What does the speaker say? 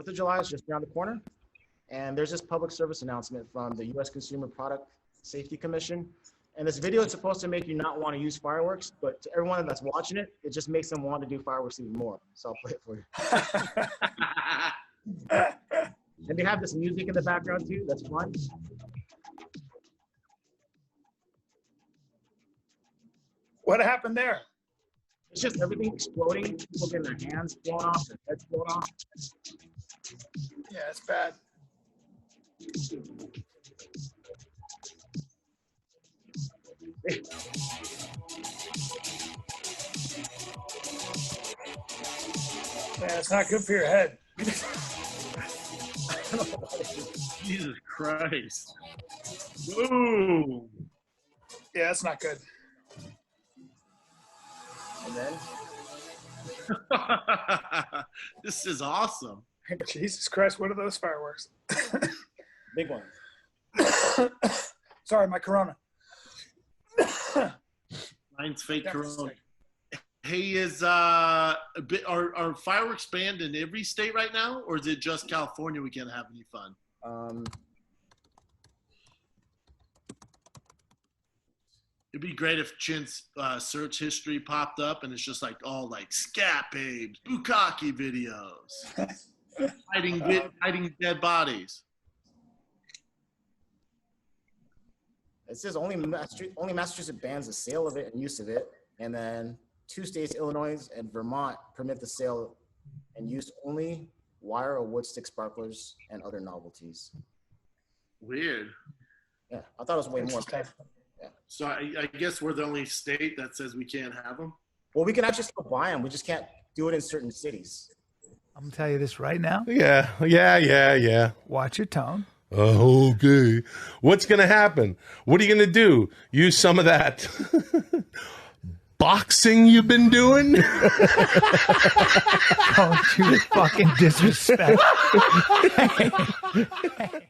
4th of July is just around the corner. And there's this public service announcement from the U.S. Consumer Product Safety Commission. And this video is supposed to make you not want to use fireworks, but to everyone that's watching it, it just makes them want to do fireworks even more. So I'll play it for you. And they have this music in the background too, that's fun. What happened there? It's just everything exploding, people getting their hands blown off, their heads blown off. Yeah, it's bad. Yeah, it's not good for your head. Jesus Christ. Ooh. Yeah, it's not good. And then This is awesome. Jesus Christ, what are those fireworks? big one. Sorry, my Corona. Mine's fake Corona. Hey, are fireworks banned in every state right now, or is it just California we can't have any fun? It'd be great if Chin's search history popped up and it's just like all like scat babes, bukkake videos, hiding dead bodies. It says only Massachusetts bans the sale of it and use of it, and then 2 states, Illinois and Vermont, permit the sale and use only wire or wood stick sparklers and other novelties. Weird. Yeah, I thought it was way more. Yeah. So I guess we're the only state that says we can't have them. Well, we can actually still buy them. We just can't do it in certain cities. I'm going to tell you this right now. Yeah. Watch your tone. Okay. What's going to happen? What are you going to do? Use some of that boxing you've been doing? Don't you fucking disrespect. Hey.